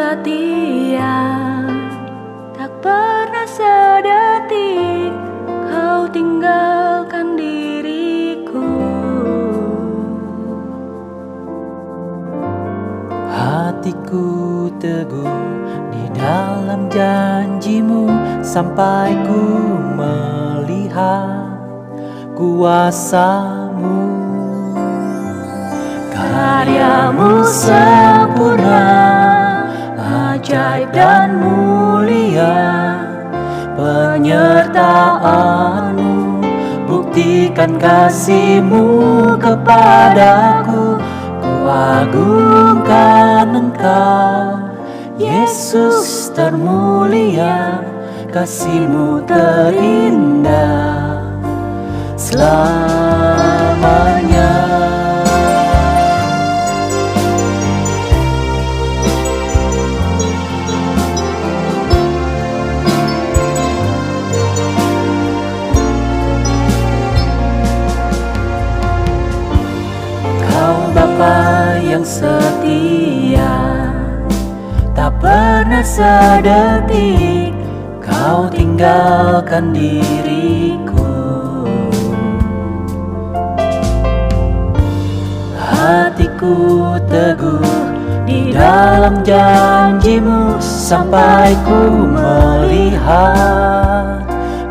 setia, tak pernah sedetik kau tinggalkan diriku. Hatiku teguh di dalam janjimu sampai ku melihat kuasa-Mu. Karyamu sempurna, ajaib dan mulia, penyertaan-Mu buktikan kasih-Mu kepadaku. Ku agungkan Engkau, Yesus termulia, kasih-Mu terindah selamanya. Bapa yang setia, tak pernah sedetik kau tinggalkan diriku. Hatiku teguh di dalam janji-Mu sampai ku melihat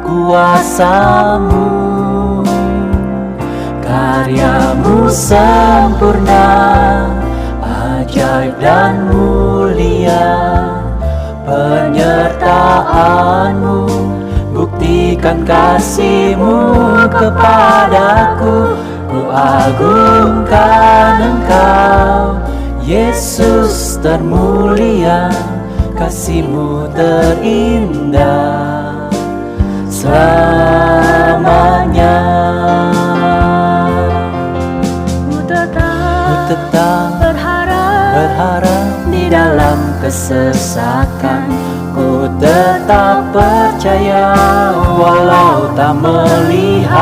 kuasa-Mu. Karya-Mu sempurna, ajaib dan mulia, penyertaan-Mu buktikan kasih-Mu kepadaku. Ku agungkan Engkau, Yesus termulia, kasih-Mu terindah selamanya. Tetap berharap di dalam kesesakan, ku tetap percaya walau tak melihat.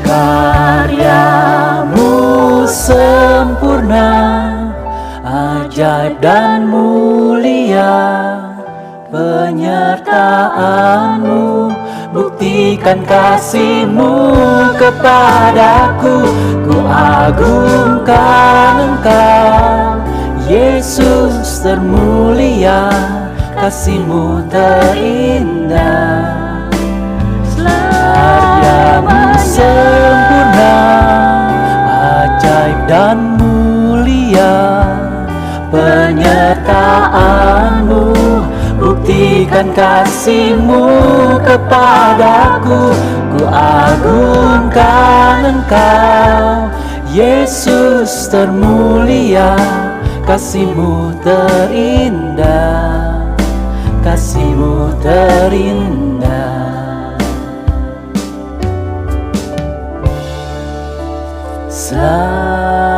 Karya-Mu sempurna, ajaib dan mulia, penyertaan-Mu buktikan kasih-Mu kepadaku. Ku agungkan Engkau, Yesus termulia, kasih-Mu terindah. Karya-Mu sempurna, ajaib dan mulia, penyertaan-Mu buktikan kasih-Mu kepadaku. Ku agungkan Engkau, Yesus termulia, kasih-Mu terindah, kasih-Mu terindah selamanya.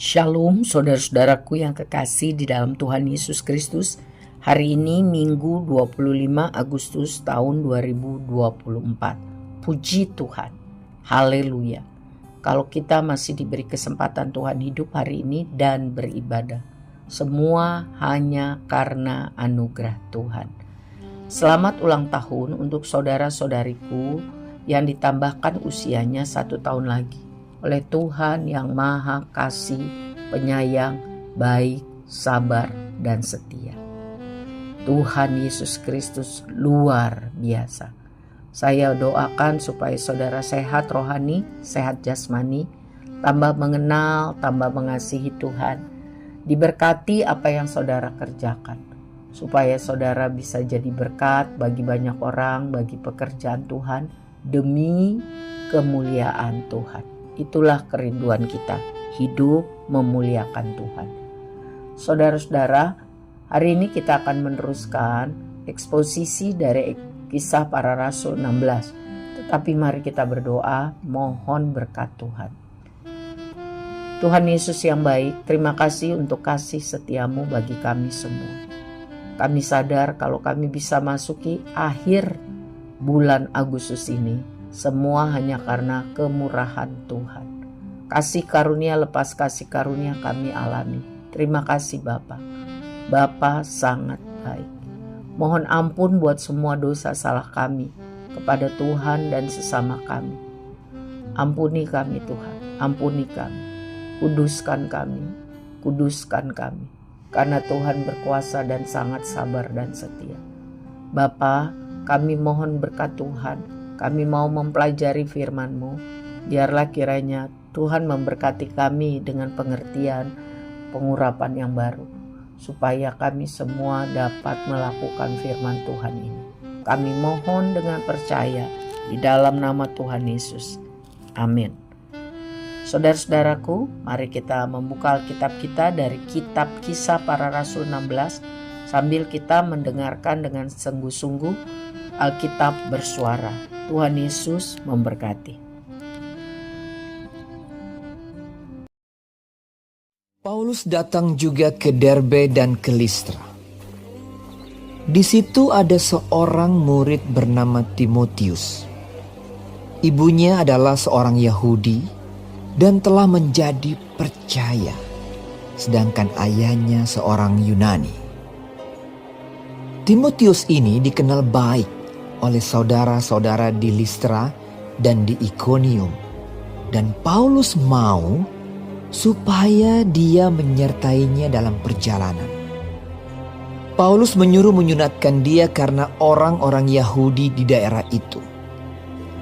Shalom saudara-saudaraku yang kekasih di dalam Tuhan Yesus Kristus. Hari ini Minggu 25 Agustus tahun 2024. Puji Tuhan. Haleluya. Kalau kita masih diberi kesempatan Tuhan hidup hari ini dan beribadah, semua hanya karena anugerah Tuhan. Selamat ulang tahun untuk saudara-saudariku yang ditambahkan usianya 1 tahun lagi oleh Tuhan yang Maha Kasih, Penyayang, Baik, Sabar, dan Setia. Tuhan Yesus Kristus luar biasa. Saya doakan supaya saudara sehat rohani, sehat jasmani, tambah mengenal, tambah mengasihi Tuhan. Diberkati apa yang saudara kerjakan, supaya saudara bisa jadi berkat bagi banyak orang, bagi pekerjaan Tuhan, demi kemuliaan Tuhan. Itulah kerinduan kita, hidup memuliakan Tuhan. Saudara-saudara, hari ini kita akan meneruskan eksposisi dari Kisah Para Rasul 16. Tapi mari kita berdoa, mohon berkat Tuhan. Tuhan Yesus yang baik, terima kasih untuk kasih setiamu bagi kami semua. Kami sadar kalau kami bisa masuki akhir bulan Agustus ini, semua hanya karena kemurahan Tuhan. Kasih karunia lepas kasih karunia kami alami. Terima kasih Bapa. Bapa sangat baik. Mohon ampun buat semua dosa salah kami kepada Tuhan dan sesama kami. Ampuni kami Tuhan, ampuni kami. Kuduskan kami, karena Tuhan berkuasa dan sangat sabar dan setia. Bapa, kami mohon berkat Tuhan, kami mau mempelajari firman-Mu, biarlah kiranya Tuhan memberkati kami dengan pengertian, pengurapan yang baru, supaya kami semua dapat melakukan firman Tuhan ini. Kami mohon dengan percaya di dalam nama Tuhan Yesus. Amin. Saudara-saudaraku, mari kita membuka Alkitab kita dari kitab Kisah Para Rasul 16 sambil kita mendengarkan dengan sungguh-sungguh Alkitab bersuara. Tuhan Yesus memberkati. Paulus datang juga ke Derbe dan ke Listra. Di situ ada seorang murid bernama Timotius. Ibunya adalah seorang Yahudi dan telah menjadi percaya, sedangkan ayahnya seorang Yunani. Timotius ini dikenal baik oleh saudara-saudara di Listra dan di Ikonium, dan Paulus mau supaya dia menyertainya dalam perjalanan. Paulus menyuruh menyunatkan dia karena orang-orang Yahudi di daerah itu,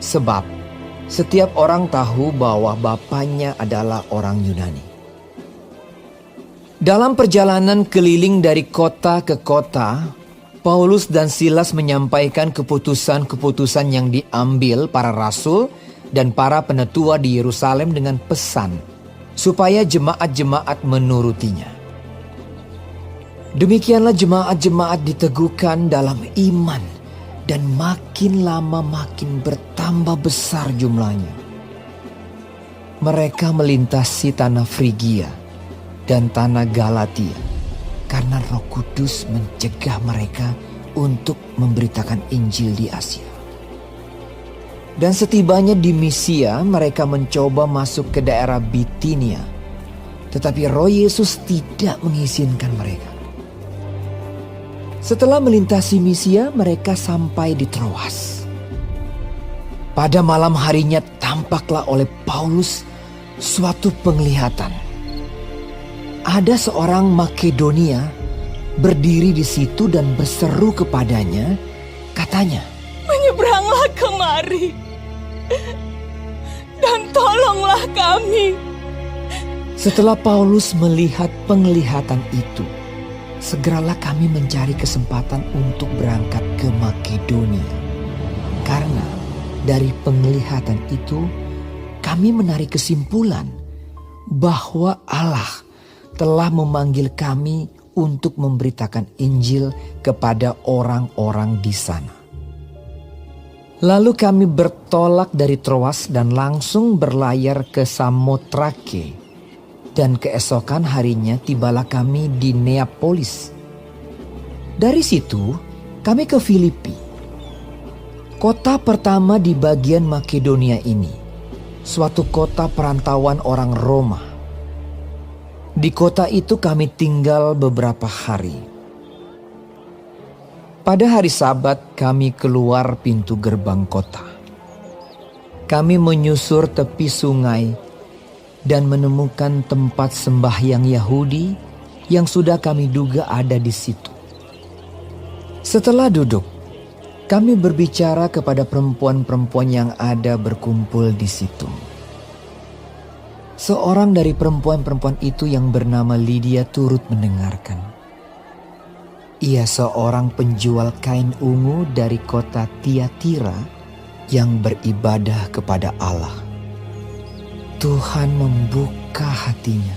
sebab setiap orang tahu bahwa bapaknya adalah orang Yunani. Dalam perjalanan keliling dari kota ke kota, Paulus dan Silas menyampaikan keputusan-keputusan yang diambil para rasul dan para penetua di Yerusalem dengan pesan supaya jemaat-jemaat menurutinya. Demikianlah jemaat-jemaat diteguhkan dalam iman dan makin lama makin bertambah besar jumlahnya. Mereka melintasi tanah Frigia dan tanah Galatia karena Roh Kudus mencegah mereka untuk memberitakan Injil di Asia. Dan setibanya di Misia, mereka mencoba masuk ke daerah Bitinia, tetapi Roh Yesus tidak mengizinkan mereka. Setelah melintasi Misia, mereka sampai di Troas. Pada malam harinya tampaklah oleh Paulus suatu penglihatan. Ada seorang Makedonia berdiri di situ dan berseru kepadanya, katanya, Menyeberanglah kemari dan tolonglah kami. setelah Paulus melihat penglihatan itu, segeralah kami mencari kesempatan untuk berangkat ke Makedonia. Karena dari penglihatan itu kami menarik kesimpulan bahwa Allah telah memanggil kami untuk memberitakan Injil kepada orang-orang di sana. Lalu kami bertolak dari Troas dan langsung berlayar ke Samotrake. Dan keesokan harinya tibalah kami di Neapolis. Dari situ kami ke Filipi, kota pertama di bagian Makedonia ini, suatu kota perantauan orang Roma. Di kota itu kami tinggal beberapa hari. Pada hari Sabat kami keluar pintu gerbang kota. Kami menyusur tepi sungai dan menemukan tempat sembahyang Yahudi yang sudah kami duga ada di situ. Setelah duduk, kami berbicara kepada perempuan-perempuan yang ada berkumpul di situ. Seorang dari perempuan-perempuan itu yang bernama Lydia turut mendengarkan. Ia seorang penjual kain ungu dari kota Tiatira yang beribadah kepada Allah. Tuhan membuka hatinya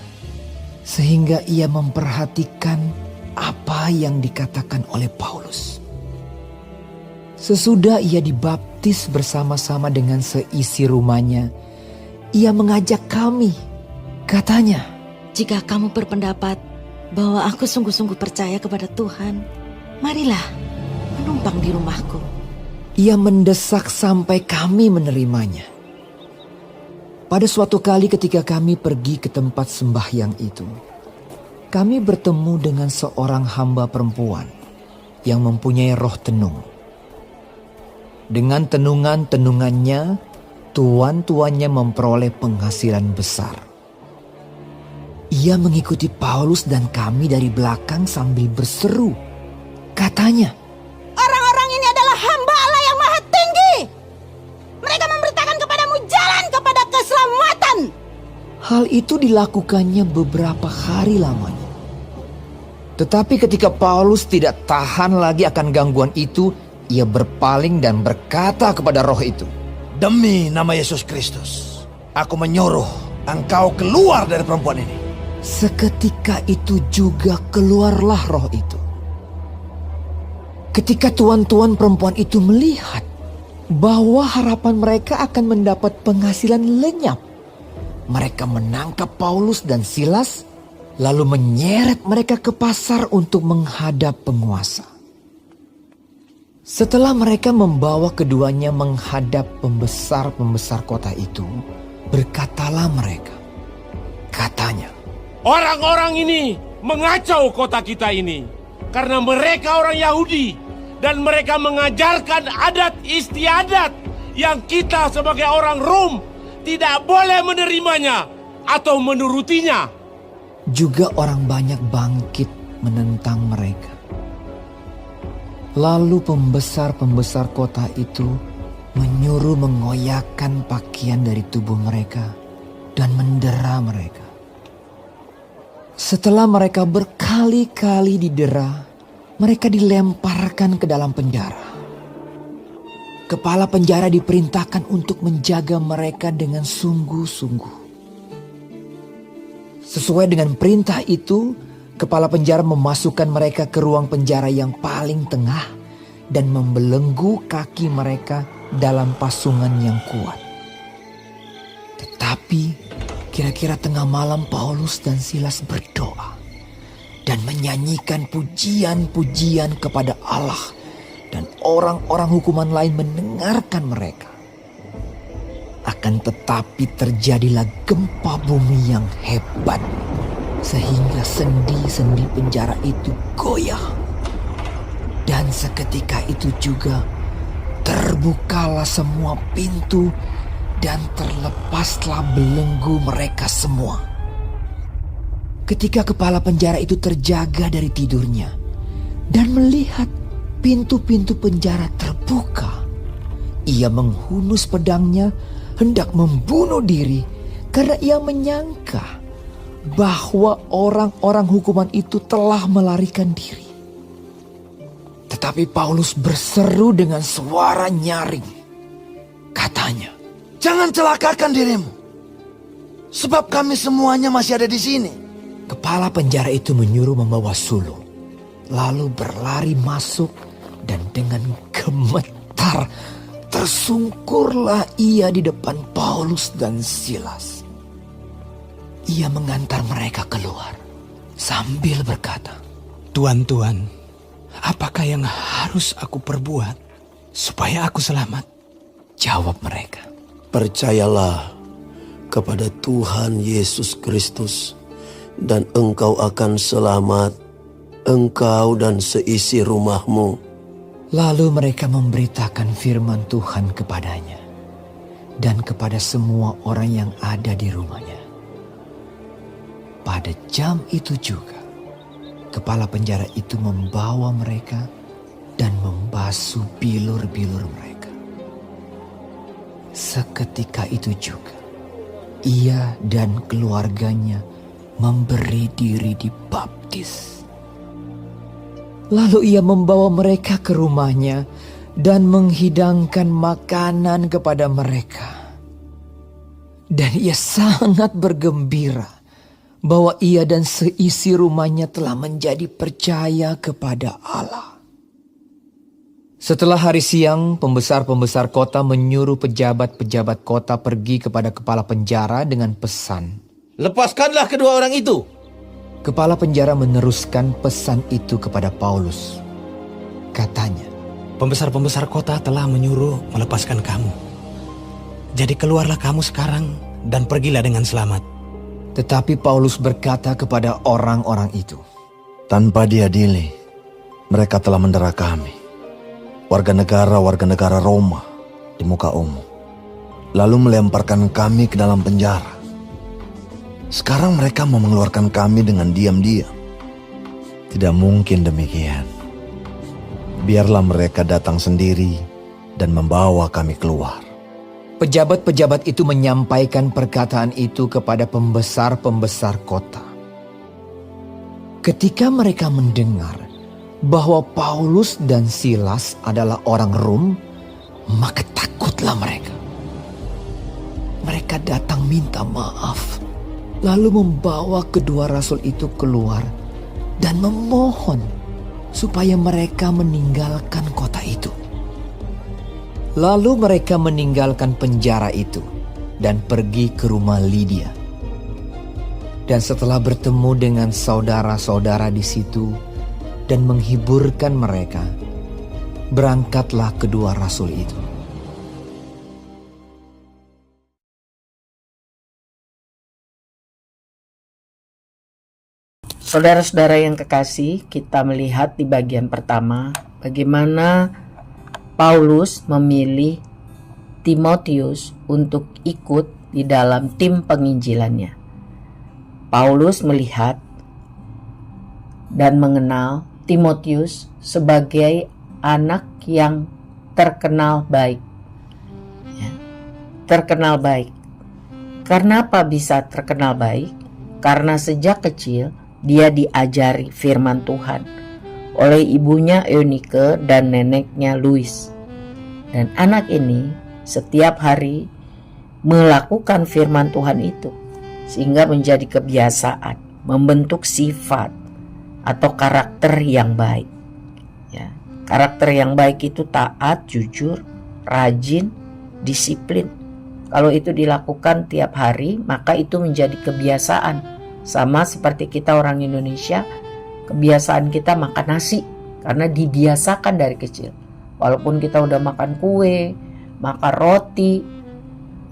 sehingga ia memperhatikan apa yang dikatakan oleh Paulus. Sesudah ia dibaptis bersama-sama dengan seisi rumahnya, ia mengajak kami. Katanya, Jika kamu berpendapat bahwa aku sungguh-sungguh percaya kepada Tuhan, marilah menumpang di rumahku. ia mendesak sampai kami menerimanya. Pada suatu kali ketika kami pergi ke tempat sembahyang itu, kami bertemu dengan seorang hamba perempuan yang mempunyai roh tenung. Dengan tenungan-tenungannya, tuan-tuannya memperoleh penghasilan besar. Ia mengikuti Paulus dan kami dari belakang sambil berseru. Katanya, Orang-orang ini adalah hamba Allah yang maha tinggi. Mereka memberitakan kepadamu jalan kepada keselamatan. hal itu dilakukannya beberapa hari lamanya. Tetapi ketika Paulus tidak tahan lagi akan gangguan itu, ia berpaling dan berkata kepada roh itu, Demi nama Yesus Kristus, aku menyuruh engkau keluar dari perempuan ini. seketika itu juga keluarlah roh itu. Ketika tuan-tuan perempuan itu melihat bahwa harapan mereka akan mendapat penghasilan lenyap, mereka menangkap Paulus dan Silas, lalu menyeret mereka ke pasar untuk menghadap penguasa. Setelah mereka membawa keduanya menghadap pembesar-pembesar kota itu, berkatalah mereka. Katanya, Orang-orang ini mengacau kota kita ini karena mereka orang Yahudi dan mereka mengajarkan adat istiadat yang kita sebagai orang Rom tidak boleh menerimanya atau menurutinya. juga orang banyak bangkit menentang mereka. Lalu pembesar-pembesar kota itu menyuruh mengoyakkan pakaian dari tubuh mereka dan mendera mereka. Setelah mereka berkali-kali didera, mereka dilemparkan ke dalam penjara. Kepala penjara diperintahkan untuk menjaga mereka dengan sungguh-sungguh. Sesuai dengan perintah itu, kepala penjara memasukkan mereka ke ruang penjara yang paling tengah dan membelenggu kaki mereka dalam pasungan yang kuat. Tetapi kira-kira tengah malam Paulus dan Silas berdoa dan menyanyikan pujian-pujian kepada Allah, dan orang-orang hukuman lain mendengarkan mereka. Akan tetapi terjadilah gempa bumi yang hebat, sehingga sendi-sendi penjara itu goyah. Dan seketika itu juga terbukalah semua pintu dan terlepaslah belenggu mereka semua. Ketika kepala penjara itu terjaga dari tidurnya dan melihat pintu-pintu penjara terbuka, ia menghunus pedangnya hendak membunuh diri karena ia menyangka bahwa orang-orang hukuman itu telah melarikan diri. Tetapi Paulus berseru dengan suara nyaring. Katanya, Jangan celakakan dirimu, sebab kami semuanya masih ada di sini. kepala penjara itu menyuruh membawa sulung, lalu berlari masuk dan dengan gemetar tersungkurlah ia di depan Paulus dan Silas. Ia mengantar mereka keluar sambil berkata, Tuan-tuan, apakah yang harus aku perbuat supaya aku selamat? Jawab mereka, Percayalah kepada Tuhan Yesus Kristus dan engkau akan selamat, engkau dan seisi rumahmu. Lalu mereka memberitakan firman Tuhan kepadanya dan kepada semua orang yang ada di rumahnya. Pada jam itu juga, kepala penjara itu membawa mereka dan membasuh bilur-bilur mereka. Seketika itu juga, ia dan keluarganya memberi diri dibaptis. Lalu ia membawa mereka ke rumahnya dan menghidangkan makanan kepada mereka. Dan ia sangat bergembira bahwa ia dan seisi rumahnya telah menjadi percaya kepada Allah. Setelah hari siang, pembesar-pembesar kota menyuruh pejabat-pejabat kota pergi kepada kepala penjara dengan pesan. Lepaskanlah kedua orang itu. Kepala penjara meneruskan pesan itu kepada Paulus. Katanya, Pembesar-pembesar kota telah menyuruh melepaskan kamu. Jadi keluarlah kamu sekarang dan pergilah dengan selamat. tetapi Paulus berkata kepada orang-orang itu, Tanpa diadili, mereka telah mendera kami, warga negara Roma, di muka umum, lalu melemparkan kami ke dalam penjara. Sekarang mereka mau mengeluarkan kami dengan diam-diam. Tidak mungkin demikian. Biarlah mereka datang sendiri dan membawa kami keluar. Pejabat-pejabat itu menyampaikan perkataan itu kepada pembesar-pembesar kota. Ketika mereka mendengar bahwa Paulus dan Silas adalah orang Rom, maka takutlah mereka. Mereka datang minta maaf, lalu membawa kedua rasul itu keluar dan memohon supaya mereka meninggalkan kota itu. Lalu mereka meninggalkan penjara itu dan pergi ke rumah Lydia. Dan setelah bertemu dengan saudara-saudara di situ dan menghiburkan mereka, berangkatlah kedua rasul itu. Saudara-saudara yang kekasih, kita melihat di bagian pertama bagaimana Paulus memilih Timotius untuk ikut di dalam tim penginjilannya. Paulus melihat dan mengenal Timotius sebagai anak yang terkenal baik. Terkenal baik. Karena apa bisa terkenal baik? Karena sejak kecil dia diajari firman Tuhan oleh ibunya Eunike dan neneknya Louis. Dan anak ini setiap hari melakukan firman Tuhan itu, sehingga menjadi kebiasaan, membentuk sifat atau karakter yang baik. Ya, karakter yang baik itu taat, jujur, rajin, disiplin. Kalau itu dilakukan tiap hari, maka itu menjadi kebiasaan. Sama seperti kita orang Indonesia, kebiasaan kita makan nasi karena dibiasakan dari kecil. Walaupun kita udah makan kue, makan roti,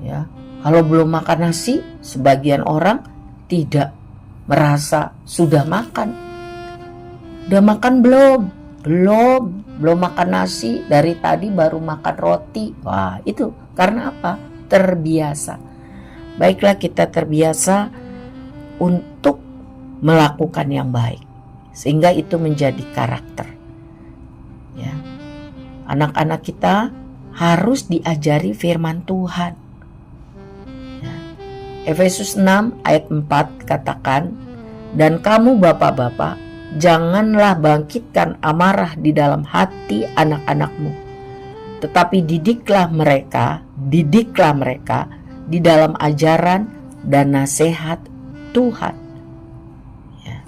ya, kalau belum makan nasi, sebagian orang tidak merasa sudah makan. Udah makan belum? Belum makan nasi, dari tadi baru makan roti. Wah, itu karena apa? Terbiasa. Baiklah, kita terbiasa untuk melakukan yang baik, sehingga itu menjadi karakter. Ya. Anak-anak kita harus diajari firman Tuhan. Ya. Efesus 6 ayat 4 katakan, dan kamu bapak-bapak, janganlah bangkitkan amarah di dalam hati anak-anakmu, tetapi didiklah mereka di dalam ajaran dan nasihat Tuhan. Ya.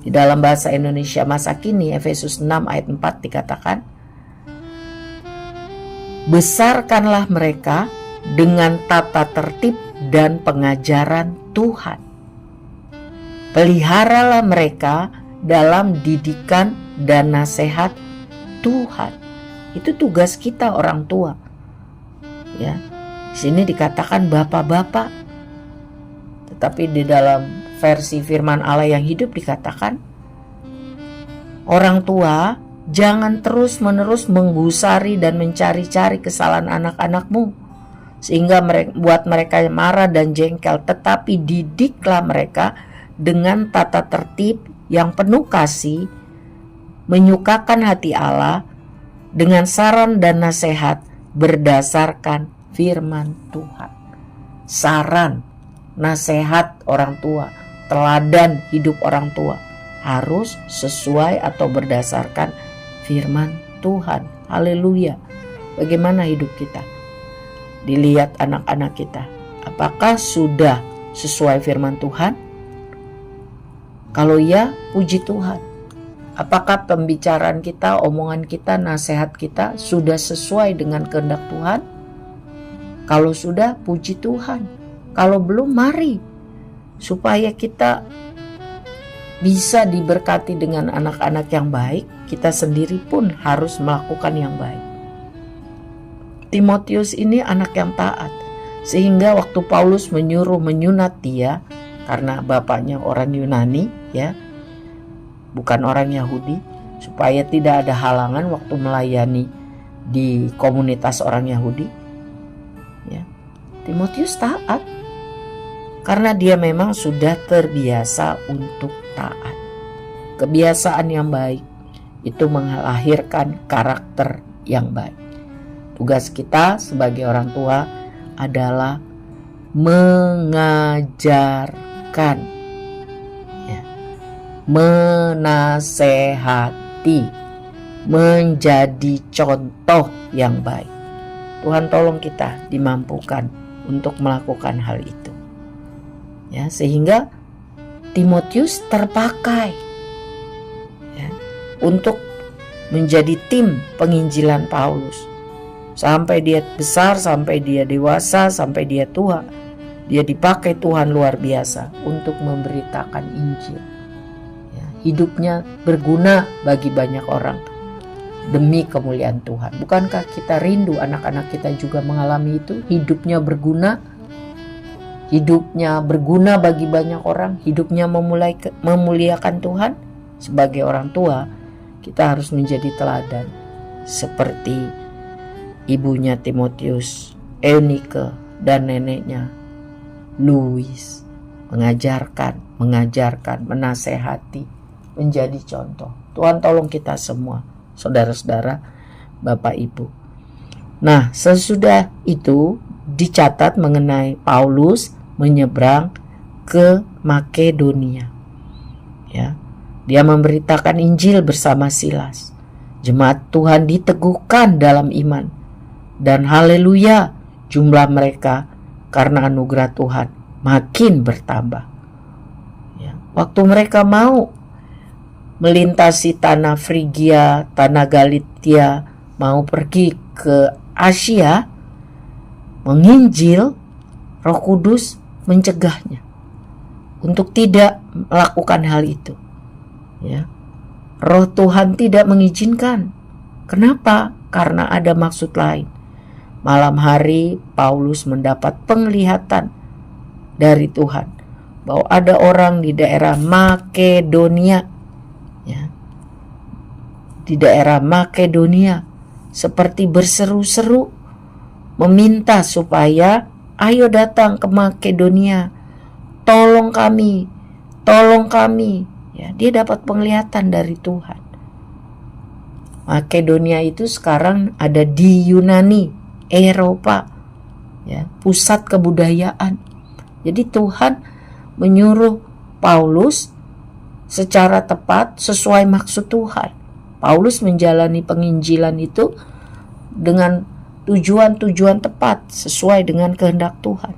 Di dalam bahasa Indonesia masa kini, Efesus 6 ayat 4 dikatakan, besarkanlah mereka dengan tata tertib dan pengajaran Tuhan. Peliharalah mereka dalam didikan dan nasihat Tuhan. Itu tugas kita orang tua. Ya. Di sini dikatakan bapak-bapak. Tetapi di dalam versi firman Allah yang hidup dikatakan, orang tua jangan terus-menerus menggusari dan mencari-cari kesalahan anak-anakmu, sehingga buat mereka marah dan jengkel, tetapi didiklah mereka dengan tata tertib yang penuh kasih, menyukakan hati Allah, dengan saran dan nasihat berdasarkan firman Tuhan. Saran, nasihat orang tua, teladan hidup orang tua harus sesuai atau berdasarkan firman Tuhan. Haleluya. Bagaimana hidup kita? Dilihat anak-anak kita, apakah sudah sesuai firman Tuhan? Kalau ya, puji Tuhan. Apakah pembicaraan kita, omongan kita, nasihat kita sudah sesuai dengan kehendak Tuhan? Kalau sudah, puji Tuhan. Kalau belum, mari supaya kita bisa diberkati dengan anak-anak yang baik. Kita sendiri pun harus melakukan yang baik. Timotius ini anak yang taat, sehingga waktu Paulus menyunat dia, karena bapaknya orang Yunani, ya, bukan orang Yahudi, supaya tidak ada halangan waktu melayani di komunitas orang Yahudi, ya. Timotius taat karena dia memang sudah terbiasa untuk taat. Kebiasaan yang baik itu melahirkan karakter yang baik. Tugas kita sebagai orang tua adalah mengajarkan, ya, menasehati, menjadi contoh yang baik. Tuhan tolong kita dimampukan untuk melakukan hal itu, ya, sehingga Timotius terpakai, ya, untuk menjadi tim penginjilan Paulus. Sampai dia besar, sampai dia dewasa, sampai dia tua, dia dipakai Tuhan luar biasa untuk memberitakan Injil, ya, hidupnya berguna bagi banyak orang demi kemuliaan Tuhan. Bukankah kita rindu anak-anak kita juga mengalami itu? Hidupnya berguna bagi banyak orang, hidupnya memuliakan Tuhan. Sebagai orang tua, kita harus menjadi teladan seperti ibunya Timotius, Eunike, dan neneknya Louis, mengajarkan, menasehati, menjadi contoh. Tuhan tolong kita semua, saudara-saudara, Bapak Ibu. Nah, sesudah itu dicatat mengenai Paulus menyeberang ke Makedonia, ya. Dia memberitakan Injil bersama Silas. Jemaat Tuhan diteguhkan dalam iman. Dan haleluya, jumlah mereka karena anugerah Tuhan makin bertambah. Ya, waktu mereka mau melintasi tanah Frigia, tanah Galatia, mau pergi ke Asia, menginjil, Roh Kudus mencegahnya untuk tidak melakukan hal itu. Ya, Roh Tuhan tidak mengizinkan. Kenapa? Karena ada maksud lain. Malam hari Paulus mendapat penglihatan dari Tuhan bahwa ada orang di daerah Makedonia, ya, di daerah Makedonia seperti berseru-seru meminta supaya ayo datang ke Makedonia, tolong kami. Ya, dia dapat penglihatan dari Tuhan. Makedonia itu sekarang ada di Yunani, Eropa, ya, pusat kebudayaan. Jadi Tuhan menyuruh Paulus secara tepat sesuai maksud Tuhan. Paulus menjalani penginjilan itu dengan tujuan-tujuan tepat sesuai dengan kehendak Tuhan.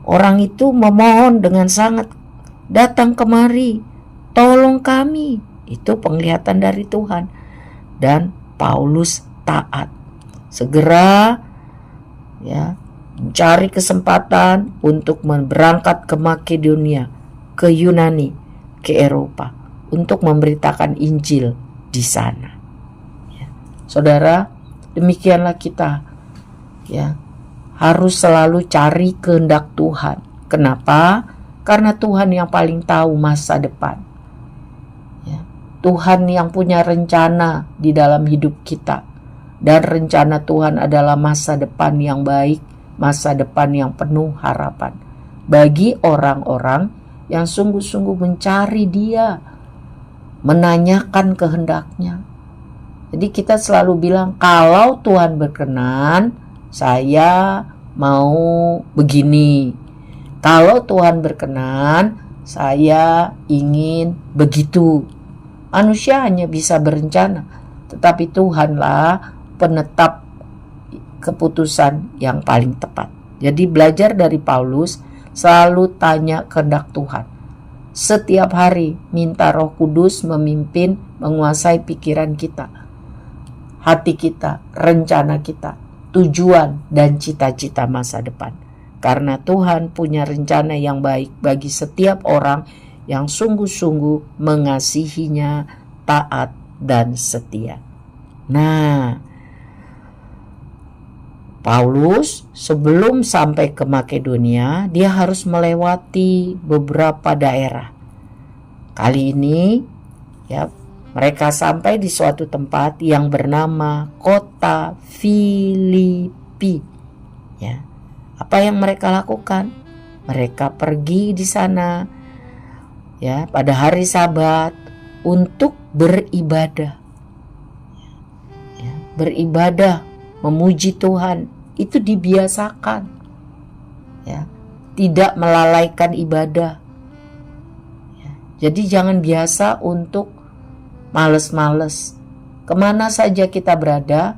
Orang itu memohon dengan sangat, datang kemari, tolong kami. Itu penglihatan dari Tuhan. Dan Paulus taat. Segera, ya, mencari kesempatan untuk berangkat ke Makedonia, ke Yunani, ke Eropa, untuk memberitakan Injil di sana. Ya. Saudara, demikianlah kita, ya, harus selalu cari kehendak Tuhan. Kenapa? Karena Tuhan yang paling tahu masa depan. Ya. Tuhan yang punya rencana di dalam hidup kita. Dan rencana Tuhan adalah masa depan yang baik, masa depan yang penuh harapan. Bagi orang-orang yang sungguh-sungguh mencari Dia, menanyakan kehendaknya. Jadi kita selalu bilang, kalau Tuhan berkenan, saya mau begini. Kalau Tuhan berkenan, saya ingin begitu. Manusia hanya bisa berencana, tetapi Tuhanlah penetap keputusan yang paling tepat. Jadi belajar dari Paulus, selalu tanya kehendak Tuhan. setiap hari minta Roh Kudus memimpin, menguasai pikiran kita, hati kita, rencana kita, tujuan dan cita-cita masa depan. Karena Tuhan punya rencana yang baik bagi setiap orang yang sungguh-sungguh mengasihinya, taat dan setia. Nah, Paulus sebelum sampai ke Makedonia, dia harus melewati beberapa daerah. Kali ini ya, mereka sampai di suatu tempat yang bernama kota Filipi. Ya. Apa yang mereka lakukan? Mereka pergi di sana ya pada hari Sabat untuk beribadah. Ya, beribadah, memuji Tuhan itu dibiasakan. Ya, tidak melalaikan ibadah. Ya, jadi jangan biasa untuk males-males. Kemana saja kita berada,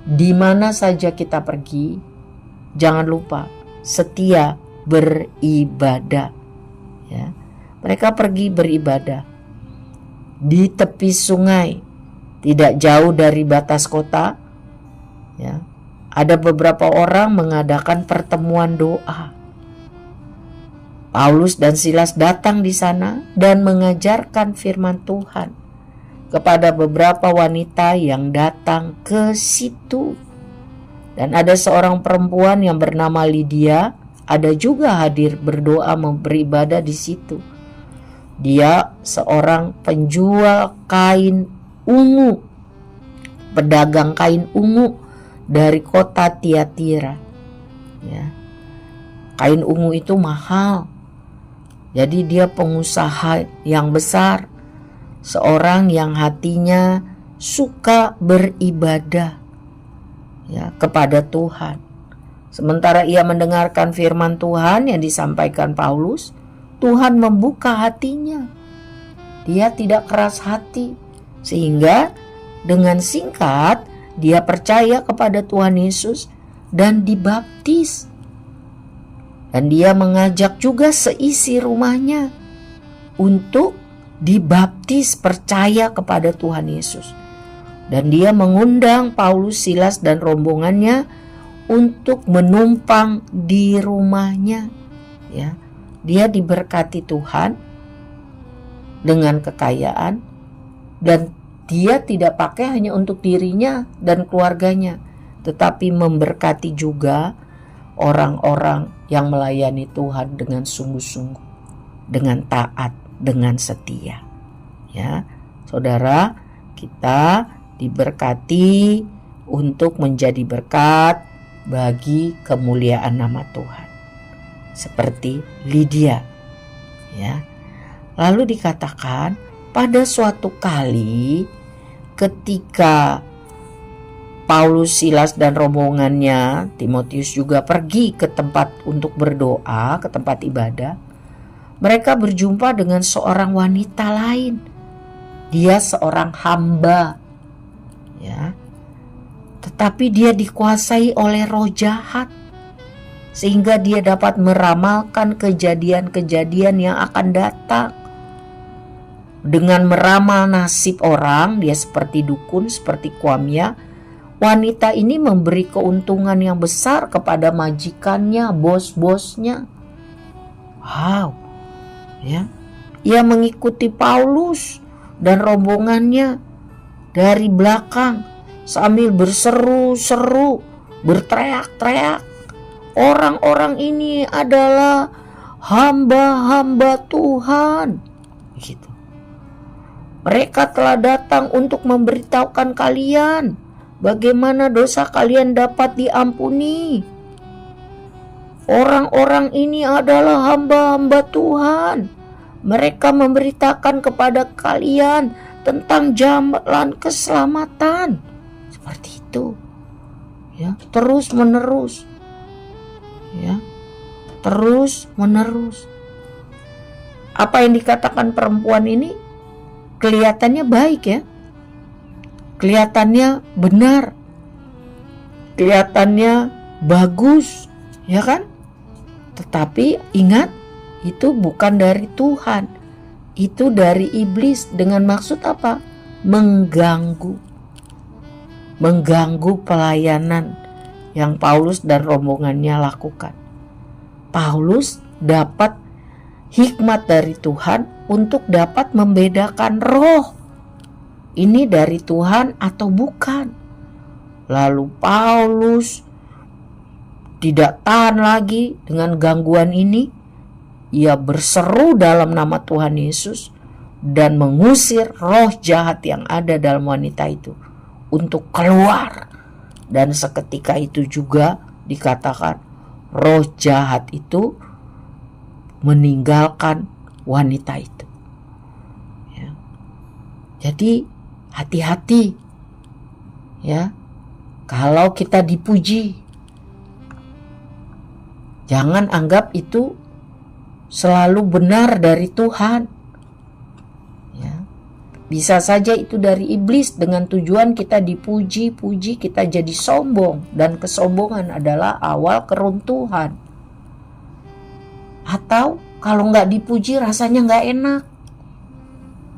di mana saja kita pergi, jangan lupa setia beribadah. Ya, mereka pergi beribadah di tepi sungai, tidak jauh dari batas kota. Ya, ada beberapa orang mengadakan pertemuan doa. Paulus dan Silas datang di sana dan mengajarkan firman Tuhan kepada beberapa wanita yang datang ke situ. Dan ada seorang perempuan yang bernama Lydia, ada juga hadir berdoa beribadah di situ. Dia seorang penjual kain ungu, pedagang kain ungu dari kota Tiatira. Ya. Kain ungu itu mahal. Jadi dia pengusaha yang besar, seorang yang hatinya suka beribadah ya kepada Tuhan. Sementara ia mendengarkan firman Tuhan yang disampaikan Paulus, Tuhan membuka hatinya. Dia tidak keras hati, sehingga dengan singkat dia percaya kepada Tuhan Yesus dan dibaptis. Dan dia mengajak juga seisi rumahnya untuk dibaptis percaya kepada Tuhan Yesus. Dan dia mengundang Paulus, Silas dan rombongannya untuk menumpang di rumahnya. Ya, dia diberkati Tuhan dengan kekayaan, dan dia tidak pakai hanya untuk dirinya dan keluarganya, tetapi memberkati juga orang-orang yang melayani Tuhan dengan sungguh-sungguh, dengan taat, dengan setia. Ya, saudara, kita diberkati untuk menjadi berkat bagi kemuliaan nama Tuhan. Seperti Lydia. Ya. Lalu dikatakan pada suatu kali ketika Paulus, Silas dan rombongannya, Timotius juga pergi ke tempat untuk berdoa, ke tempat ibadah. Mereka berjumpa dengan seorang wanita lain. Dia seorang hamba. Ya. Tetapi dia dikuasai oleh roh jahat, sehingga dia dapat meramalkan kejadian-kejadian yang akan datang. Dengan meramal nasib orang, dia seperti dukun, seperti kuamia. Wanita ini memberi keuntungan yang besar kepada majikannya, bos-bosnya. Wow, ya, ia mengikuti Paulus dan rombongannya dari belakang sambil berseru-seru, berteriak-teriak. Orang-orang ini adalah hamba-hamba Tuhan. Gitu. Mereka telah datang untuk memberitahukan kalian bagaimana dosa kalian dapat diampuni. Orang-orang ini adalah hamba-hamba Tuhan. Mereka memberitakan kepada kalian tentang jalan keselamatan. Seperti itu. Ya, terus menerus. Ya. Terus menerus. Apa yang dikatakan perempuan ini kelihatannya baik ya. Kelihatannya benar. Kelihatannya bagus, ya kan? Tetapi ingat, itu bukan dari Tuhan. itu dari iblis dengan maksud apa? Mengganggu pelayanan yang Paulus dan rombongannya lakukan. Paulus dapat hikmat dari Tuhan untuk dapat membedakan roh ini dari Tuhan atau bukan. Lalu Paulus tidak tahan lagi dengan gangguan ini. Ia berseru dalam nama Tuhan Yesus dan mengusir roh jahat yang ada dalam wanita itu untuk keluar. Dan seketika itu juga dikatakan roh jahat itu meninggalkan wanita itu. Ya. Jadi hati-hati ya, kalau kita dipuji, jangan anggap itu selalu benar dari Tuhan. Ya. Bisa saja itu dari iblis dengan tujuan kita dipuji-puji, kita jadi sombong, dan kesombongan adalah awal keruntuhan. Atau kalau nggak dipuji rasanya nggak enak.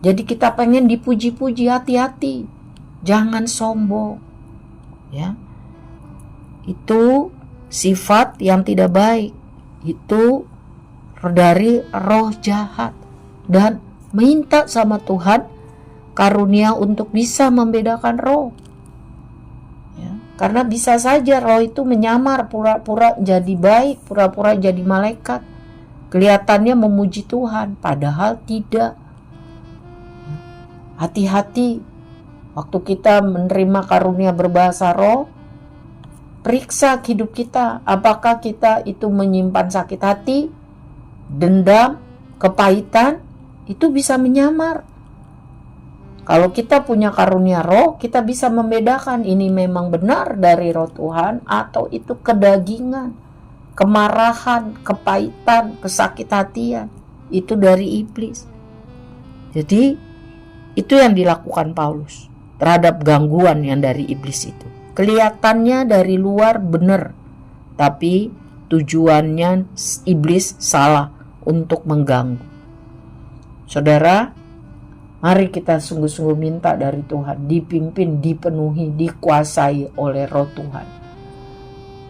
Jadi kita pengen dipuji-puji, hati-hati, jangan sombong. Ya, itu sifat yang tidak baik. Itu dari roh jahat, dan minta sama Tuhan karunia untuk bisa membedakan roh. Ya, karena bisa saja roh itu menyamar, pura-pura jadi baik, pura-pura jadi malaikat, kelihatannya memuji Tuhan, padahal tidak. Hati-hati waktu kita menerima karunia berbahasa roh. Periksa hidup kita, apakah kita itu menyimpan sakit hati, dendam, kepahitan, itu bisa menyamar. Kalau kita punya karunia roh, kita bisa membedakan ini memang benar dari roh Tuhan atau itu kedagingan, kemarahan, kepahitan, kesakit hatian, itu dari iblis. Jadi itu yang dilakukan Paulus terhadap gangguan yang dari iblis itu. Kelihatannya dari luar benar, tapi tujuannya iblis salah untuk mengganggu. Saudara, mari kita sungguh-sungguh minta dari Tuhan, dipimpin, dipenuhi, dikuasai oleh roh Tuhan.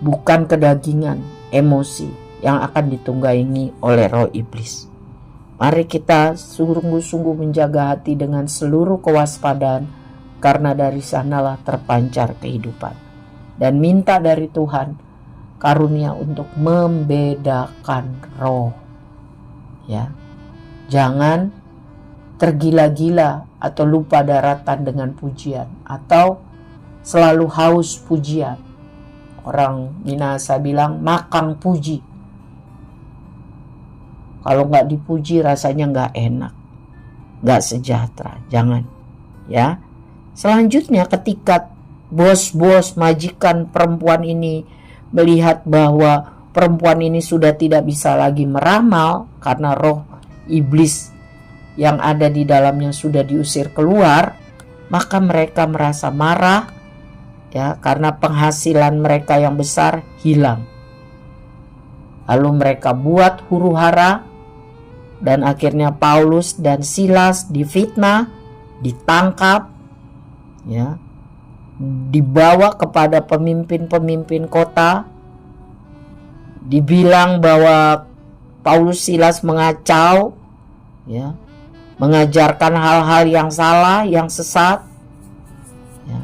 Bukan kedagingan, emosi yang akan ditunggangi oleh roh iblis. Mari kita sungguh-sungguh menjaga hati dengan seluruh kewaspadaan, karena dari sanalah terpancar kehidupan. Dan minta dari Tuhan karunia untuk membedakan roh. Ya. Jangan tergila-gila atau lupa daratan dengan pujian, atau selalu haus pujian. Orang Minahasa bilang makang puji. Kalau nggak dipuji rasanya nggak enak, nggak sejahtera. Jangan, ya. Selanjutnya ketika bos-bos majikan perempuan ini melihat bahwa perempuan ini sudah tidak bisa lagi meramal karena roh iblis yang ada di dalamnya sudah diusir keluar, maka mereka merasa marah, ya, karena penghasilan mereka yang besar hilang. Lalu mereka buat huru-hara, dan akhirnya Paulus dan Silas difitnah, ditangkap, ya, dibawa kepada pemimpin-pemimpin kota, dibilang bahwa Paulus Silas mengacau, ya, mengajarkan hal-hal yang salah, yang sesat, ya,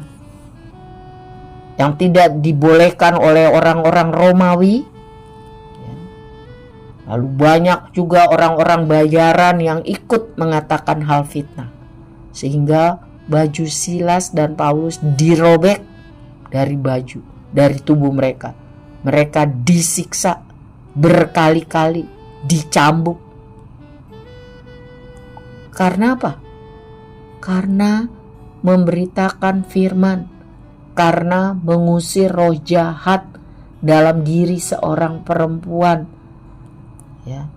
yang tidak dibolehkan oleh orang-orang Romawi. Lalu banyak juga orang-orang bayaran yang ikut mengatakan hal fitnah. Sehingga baju Silas dan Paulus dirobek dari tubuh mereka. Mereka disiksa berkali-kali, dicambuk. Karena apa? Karena memberitakan firman, karena mengusir roh jahat dalam diri seorang perempuan, ya,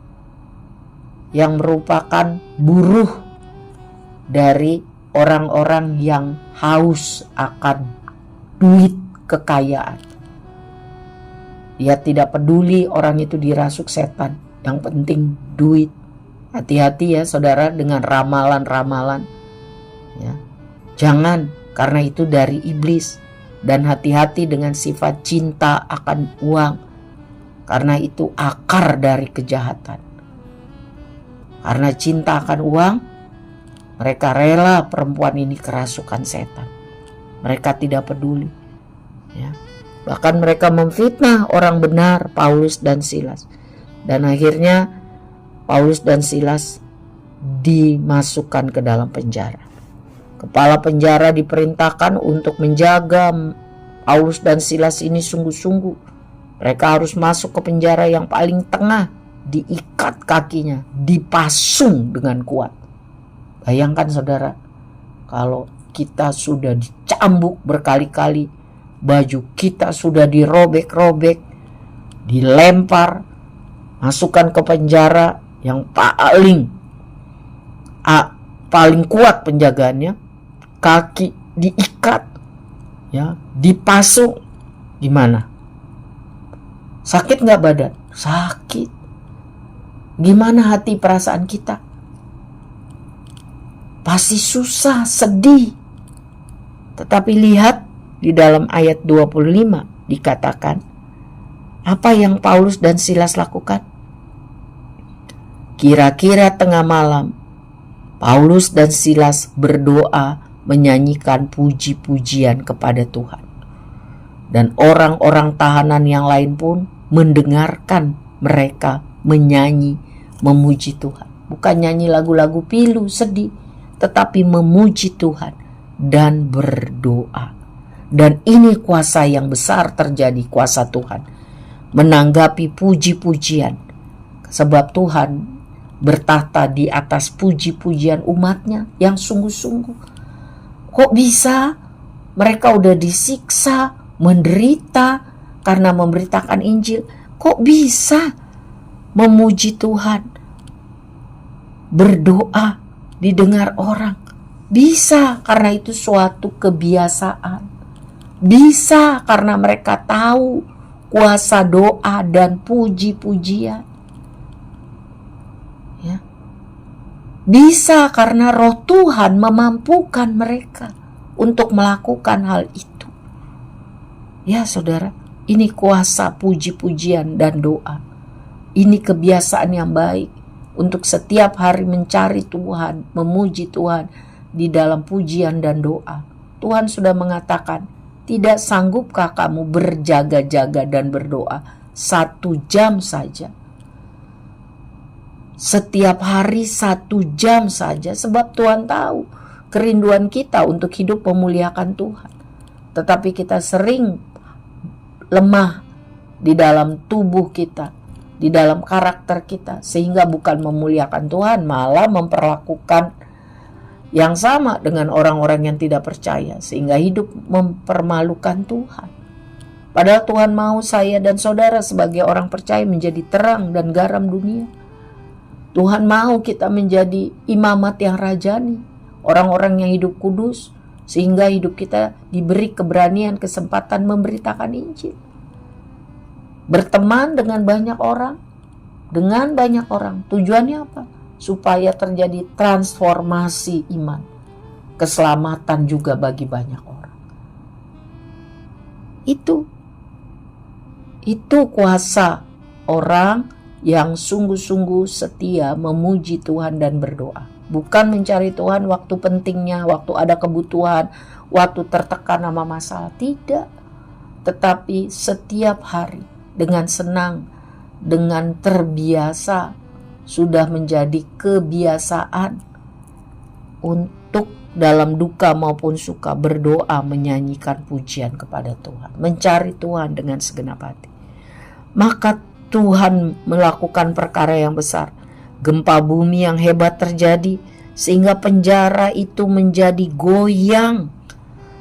yang merupakan buruh dari orang-orang yang haus akan duit, kekayaan. Dia tidak peduli orang itu dirasuk setan, yang penting duit, Hati-hati ya saudara dengan ramalan-ramalan. Ya. Jangan, karena itu dari iblis. Dan hati-hati dengan sifat cinta akan uang, karena itu akar dari kejahatan. Karena cinta akan uang, mereka rela perempuan ini kerasukan setan. Mereka tidak peduli. Ya. Bahkan mereka memfitnah orang benar, Paulus dan Silas. Dan akhirnya Paulus dan Silas dimasukkan ke dalam penjara. Kepala penjara diperintahkan untuk menjaga Paulus dan Silas ini sungguh-sungguh. Mereka harus masuk ke penjara yang paling tengah, diikat kakinya, dipasung dengan kuat. Bayangkan saudara, kalau kita sudah dicambuk berkali-kali, baju kita sudah dirobek-robek, dilempar, masukkan ke penjara yang paling kuat penjagaannya, kaki diikat, ya, dipasung, gimana? Sakit nggak badan? Sakit. Gimana hati perasaan kita? Pasti susah, sedih. Tetapi lihat di dalam ayat 25 dikatakan, apa yang Paulus dan Silas lakukan? Kira-kira tengah malam, Paulus dan Silas berdoa menyanyikan puji-pujian kepada Tuhan. Dan orang-orang tahanan yang lain pun mendengarkan mereka menyanyi, memuji Tuhan. Bukan nyanyi lagu-lagu pilu, sedih, tetapi memuji Tuhan dan berdoa. Dan ini kuasa yang besar terjadi, kuasa Tuhan menanggapi puji-pujian. Sebab Tuhan bertahta di atas puji-pujian umatnya yang sungguh-sungguh. Kok bisa? Mereka udah disiksa, menderita karena memberitakan Injil. Kok bisa memuji Tuhan, berdoa, didengar orang? Bisa karena itu suatu kebiasaan. Bisa karena mereka tahu kuasa doa dan puji-pujian. Ya. Bisa karena Roh Tuhan memampukan mereka untuk melakukan hal itu. Ya saudara, ini kuasa puji-pujian dan doa. Ini kebiasaan yang baik untuk setiap hari mencari Tuhan, memuji Tuhan di dalam pujian dan doa. Tuhan sudah mengatakan, tidak sanggupkah kamu berjaga-jaga dan berdoa 1 jam saja? Setiap hari 1 jam saja, sebab Tuhan tahu kerinduan kita untuk hidup memuliakan Tuhan. Tetapi kita sering lemah di dalam tubuh kita, di dalam karakter kita, sehingga bukan memuliakan Tuhan, malah memperlakukan yang sama dengan orang-orang yang tidak percaya, sehingga hidup mempermalukan Tuhan. Padahal Tuhan mau saya dan saudara sebagai orang percaya menjadi terang dan garam dunia. Tuhan mau kita menjadi imamat yang rajani, orang-orang yang hidup kudus, sehingga hidup kita diberi keberanian, kesempatan memberitakan Injil. Berteman dengan banyak orang, tujuannya apa? Supaya terjadi transformasi iman, keselamatan juga bagi banyak orang. Itu kuasa orang yang sungguh-sungguh setia memuji Tuhan dan berdoa. Bukan mencari Tuhan waktu pentingnya, waktu ada kebutuhan, waktu tertekan sama masalah. Tidak. Tetapi setiap hari dengan senang, dengan terbiasa, sudah menjadi kebiasaan untuk dalam duka maupun suka berdoa, menyanyikan pujian kepada Tuhan, mencari Tuhan dengan segenap hati. Maka Tuhan melakukan perkara yang besar. Gempa bumi yang hebat terjadi sehingga penjara itu menjadi goyang.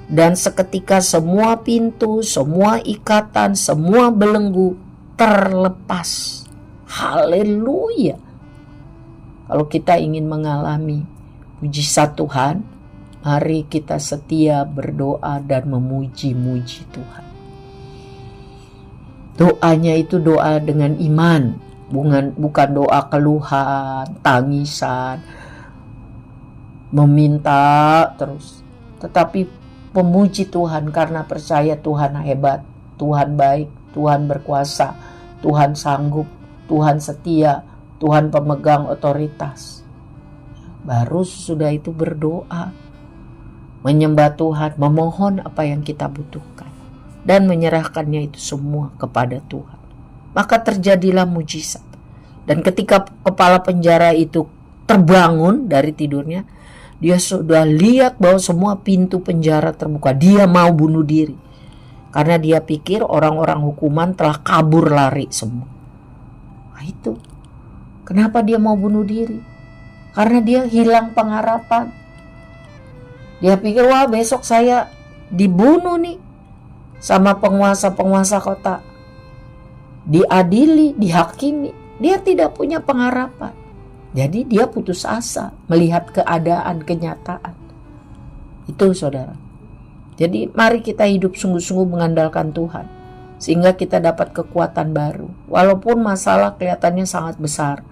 Dan seketika semua pintu, semua ikatan, semua belenggu terlepas. Haleluya. Kalau kita ingin mengalami mujizat Tuhan, mari kita setia berdoa dan memuji-muji Tuhan. Doanya itu doa dengan iman, bukan doa keluhan, tangisan, meminta terus, tetapi memuji Tuhan karena percaya Tuhan hebat, Tuhan baik, Tuhan berkuasa, Tuhan sanggup, Tuhan setia, Tuhan pemegang otoritas. Baru sudah itu berdoa, menyembah Tuhan, memohon apa yang kita butuhkan, dan menyerahkannya itu semua kepada Tuhan. Maka terjadilah mujizat. Dan ketika kepala penjara itu terbangun dari tidurnya, dia sudah lihat bahwa semua pintu penjara terbuka. Dia mau bunuh diri karena dia pikir orang-orang hukuman telah kabur lari semua. Nah itu kenapa dia mau bunuh diri? Karena dia hilang pengharapan. Dia pikir, wah besok saya dibunuh nih sama penguasa-penguasa kota, diadili, dihakimi. Dia tidak punya pengharapan. Jadi dia putus asa melihat keadaan, kenyataan. Itu saudara. Jadi mari kita hidup sungguh-sungguh mengandalkan Tuhan, sehingga kita dapat kekuatan baru. Walaupun masalah kelihatannya sangat besar,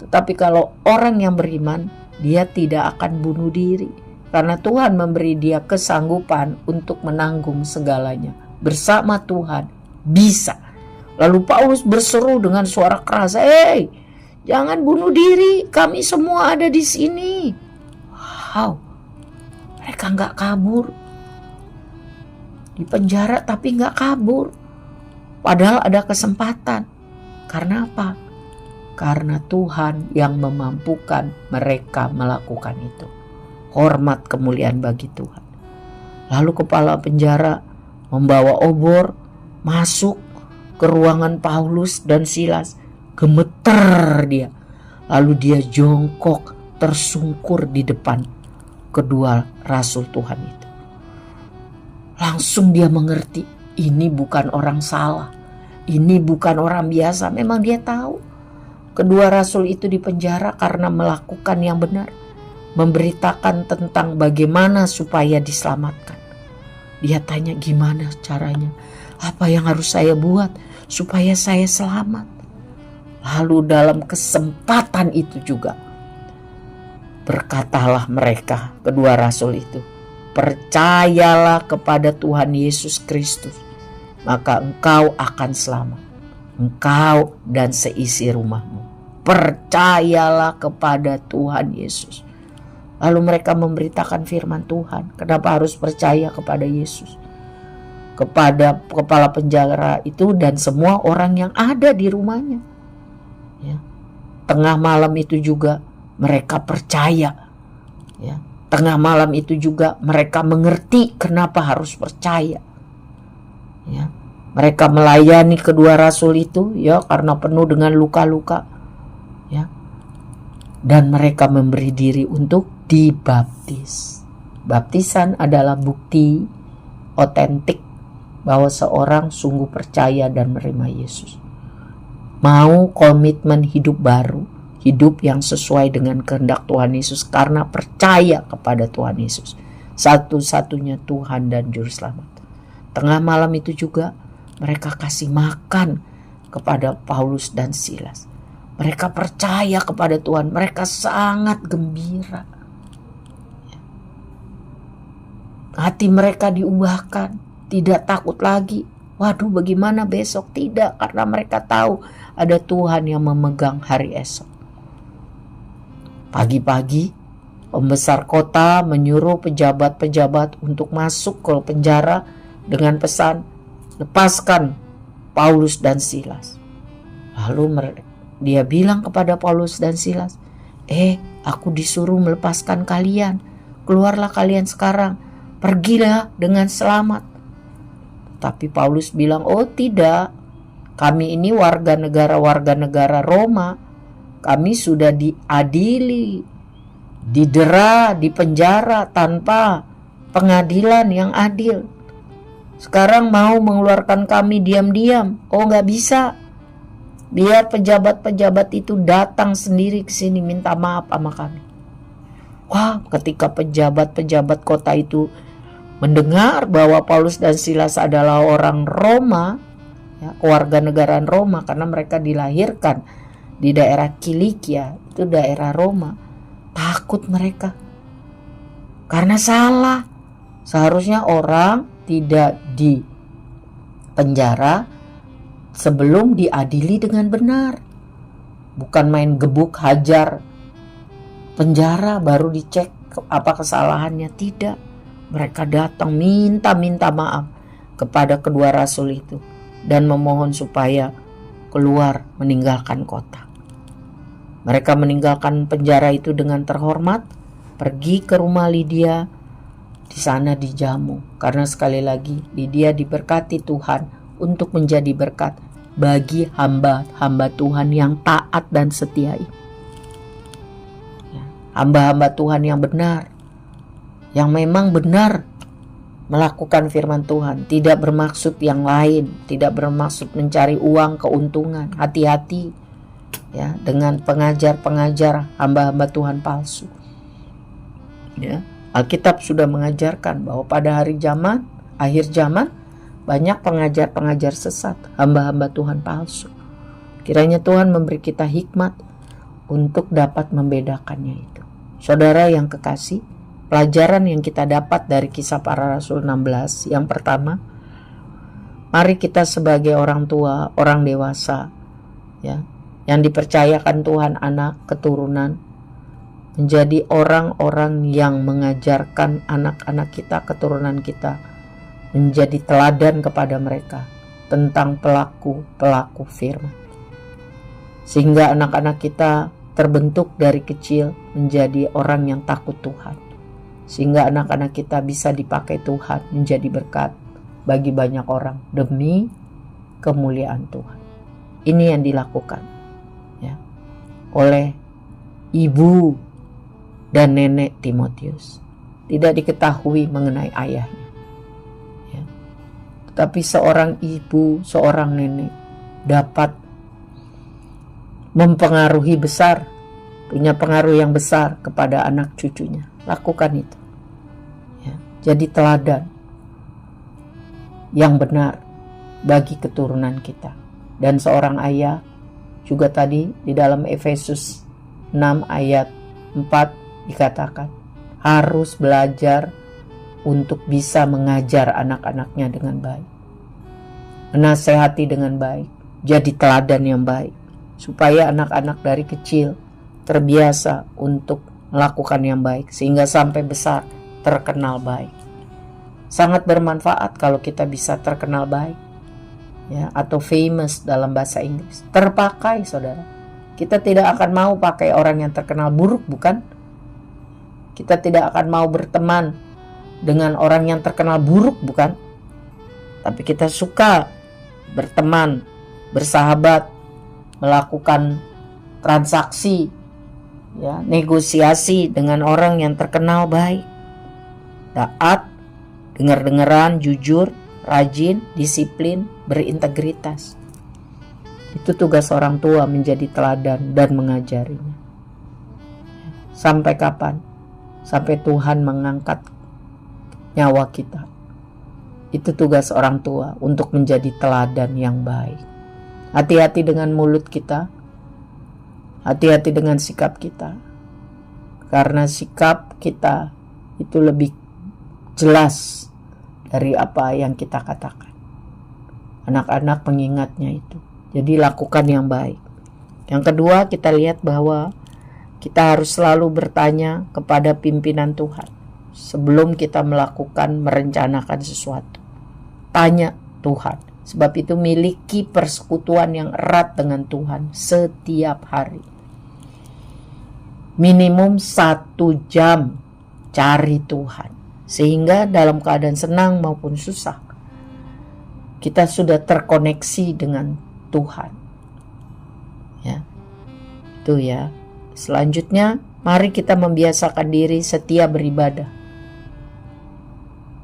tetapi kalau orang yang beriman, dia tidak akan bunuh diri. Karena Tuhan memberi dia kesanggupan untuk menanggung segalanya. Bersama Tuhan bisa. Lalu Paulus berseru dengan suara keras, jangan bunuh diri, kami semua ada di sini. Wow, mereka gak kabur. Di penjara tapi gak kabur. Padahal ada kesempatan. Karena apa? Karena Tuhan yang memampukan mereka melakukan itu. Hormat kemuliaan bagi Tuhan. Lalu kepala penjara membawa obor masuk ke ruangan Paulus dan Silas. Gemeter dia. Lalu dia jongkok tersungkur di depan kedua rasul Tuhan itu. Langsung dia mengerti, ini bukan orang salah, ini bukan orang biasa. Memang dia tahu kedua rasul itu dipenjara karena melakukan yang benar, memberitakan tentang bagaimana supaya diselamatkan. Dia tanya, gimana caranya? Apa yang harus saya buat supaya saya selamat? Lalu dalam kesempatan itu juga berkatalah mereka, kedua rasul itu, percayalah kepada Tuhan Yesus Kristus, maka engkau akan selamat, engkau dan seisi rumahmu. Percayalah kepada Tuhan Yesus. Lalu mereka memberitakan firman Tuhan. Kenapa harus percaya kepada Yesus? Kepada kepala penjara itu dan semua orang yang ada di rumahnya. Ya. Tengah malam itu juga mereka percaya. Ya. Tengah malam itu juga mereka mengerti kenapa harus percaya. Ya. Mereka melayani kedua rasul itu ya karena penuh dengan luka-luka. Ya. Dan mereka memberi diri untuk dibaptis. Baptisan adalah bukti otentik bahwa seorang sungguh percaya dan menerima Yesus. Mau komitmen hidup baru, hidup yang sesuai dengan kehendak Tuhan Yesus karena percaya kepada Tuhan Yesus, satu-satunya Tuhan dan Juru Selamat. Tengah malam itu juga mereka kasih makan kepada Paulus dan Silas. Mereka percaya kepada Tuhan, mereka sangat gembira. Hati mereka diubahkan, tidak takut lagi. Waduh, bagaimana besok? Tidak, karena mereka tahu ada Tuhan yang memegang hari esok. Pagi-pagi, pembesar kota menyuruh pejabat-pejabat untuk masuk ke penjara dengan pesan, lepaskan Paulus dan Silas. Lalu dia bilang kepada Paulus dan Silas, aku disuruh melepaskan kalian. Keluarlah kalian sekarang, pergilah dengan selamat. Tapi Paulus bilang, oh tidak, kami ini warga negara Roma. Kami sudah diadili, didera, dipenjara tanpa pengadilan yang adil. Sekarang mau mengeluarkan kami diam-diam. Oh gak bisa. Biar pejabat-pejabat itu datang sendiri ke sini minta maaf sama kami. Wah, ketika pejabat-pejabat kota itu mendengar bahwa Paulus dan Silas adalah orang Roma, ya, kewarganegaraan Roma karena mereka dilahirkan di daerah Kilikia, itu daerah Roma. Takut mereka karena salah. Seharusnya orang tidak di penjara sebelum diadili dengan benar, bukan main gebuk hajar penjara baru dicek apa kesalahannya. Tidak, mereka datang minta maaf kepada kedua rasul itu dan memohon supaya keluar meninggalkan kota. Mereka meninggalkan penjara itu dengan terhormat, pergi ke rumah Lydia. Di sana dijamu, karena sekali lagi Lydia diberkati Tuhan untuk menjadi berkat bagi hamba-hamba Tuhan yang taat dan setia ini. Hamba-hamba Tuhan yang benar, yang memang benar melakukan firman Tuhan, tidak bermaksud yang lain, tidak bermaksud mencari uang, keuntungan. Hati-hati ya dengan pengajar-pengajar hamba-hamba Tuhan palsu. Ya, Alkitab sudah mengajarkan bahwa pada akhir zaman banyak pengajar-pengajar sesat, hamba-hamba Tuhan palsu. Kiranya Tuhan memberi kita hikmat untuk dapat membedakannya itu. Saudara yang kekasih, pelajaran yang kita dapat dari Kisah Para Rasul 16, yang pertama, mari kita sebagai orang tua, orang dewasa, ya, yang dipercayakan Tuhan anak, keturunan, menjadi orang-orang yang mengajarkan anak-anak kita, keturunan kita, menjadi teladan kepada mereka tentang pelaku-pelaku firman. Sehingga anak-anak kita terbentuk dari kecil menjadi orang yang takut Tuhan. Sehingga anak-anak kita bisa dipakai Tuhan menjadi berkat bagi banyak orang demi kemuliaan Tuhan. Ini yang dilakukan ya oleh ibu dan nenek Timotius. Tidak diketahui mengenai ayahnya ya. Tetapi seorang ibu, seorang nenek dapat mempengaruhi besar, punya pengaruh yang besar kepada anak cucunya. Lakukan itu ya. Jadi teladan yang benar bagi keturunan kita. Dan seorang ayah juga tadi di dalam Efesus 6 ayat 4 dikatakan harus belajar untuk bisa mengajar anak-anaknya dengan baik, menasehati dengan baik, jadi teladan yang baik, supaya anak-anak dari kecil terbiasa untuk melakukan yang baik sehingga sampai besar terkenal baik. Sangat bermanfaat kalau kita bisa terkenal baik ya, atau famous dalam bahasa Inggris, terpakai. Saudara, kita tidak akan mau pakai orang yang terkenal buruk, bukan? Kita tidak akan mau berteman dengan orang yang terkenal buruk, bukan? Tapi kita suka berteman, bersahabat, melakukan transaksi, ya, negosiasi dengan orang yang terkenal baik, taat, dengar-dengaran, jujur, rajin, disiplin, berintegritas. Itu tugas orang tua, menjadi teladan dan mengajarinya. Sampai kapan? Sampai Tuhan mengangkat nyawa kita. Itu tugas orang tua, untuk menjadi teladan yang baik. Hati-hati dengan mulut kita, hati-hati dengan sikap kita, karena sikap kita itu lebih jelas dari apa yang kita katakan. Anak-anak mengingatnya itu. Jadi lakukan yang baik. Yang kedua, kita lihat bahwa kita harus selalu bertanya kepada pimpinan Tuhan sebelum kita merencanakan sesuatu. Tanya Tuhan. Sebab itu miliki persekutuan yang erat dengan Tuhan setiap hari. Minimum 1 jam cari Tuhan. Sehingga dalam keadaan senang maupun susah, kita sudah terkoneksi dengan Tuhan. Ya, itu ya. Selanjutnya, mari kita membiasakan diri setia beribadah.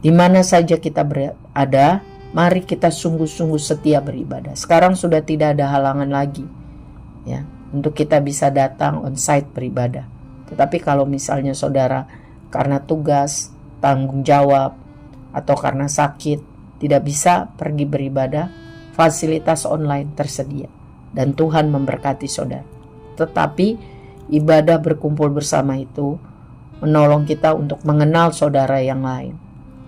Di mana saja kita berada, mari kita sungguh-sungguh setia beribadah. Sekarang sudah tidak ada halangan lagi ya untuk kita bisa datang on-site beribadah. Tetapi kalau misalnya saudara karena tugas, tanggung jawab, atau karena sakit tidak bisa pergi beribadah, fasilitas online tersedia dan Tuhan memberkati saudara. Tetapi ibadah berkumpul bersama itu menolong kita untuk mengenal saudara yang lain.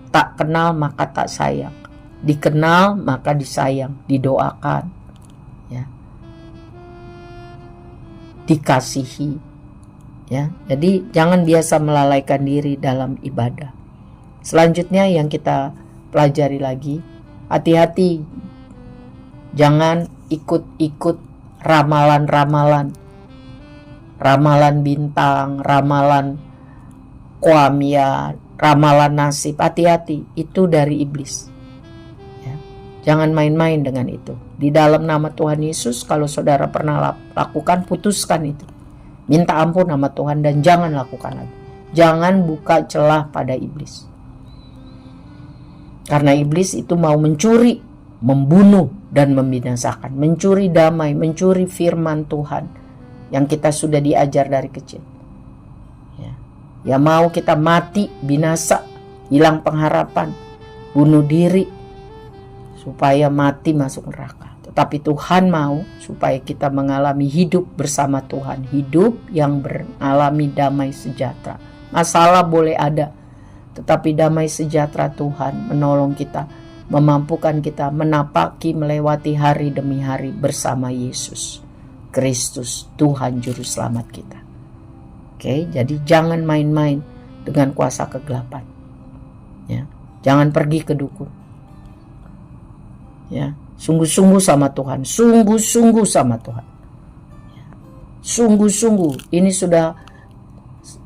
Tak kenal maka tak sayang, dikenal maka disayang, didoakan, ya, dikasihi, ya. Jadi jangan biasa melalaikan diri dalam ibadah. Selanjutnya yang kita pelajari lagi, hati-hati, jangan ikut-ikut ramalan-ramalan, ramalan bintang, ramalan kuamia, ramalan nasib. Hati-hati, itu dari iblis, ya. Jangan main-main dengan itu. Di dalam nama Tuhan Yesus, kalau saudara pernah lakukan, putuskan itu, minta ampun nama Tuhan, dan jangan lakukan lagi. Jangan buka celah pada iblis, karena iblis itu mau mencuri, membunuh, dan membinasakan, mencuri damai, mencuri firman Tuhan yang kita sudah diajar dari kecil. Ya mau kita mati, binasa, hilang pengharapan, bunuh diri, supaya mati masuk neraka. Tetapi Tuhan mau supaya kita mengalami hidup bersama Tuhan, hidup yang mengalami damai sejahtera. Masalah boleh ada, tetapi damai sejahtera Tuhan menolong kita, memampukan kita menapaki, melewati hari demi hari bersama Yesus Kristus, Tuhan Juru Selamat kita. Oke, jadi jangan main-main dengan kuasa kegelapan, ya. Jangan pergi ke dukun, ya. Sungguh-sungguh sama Tuhan, sungguh-sungguh sama Tuhan, ya. Sungguh-sungguh, ini sudah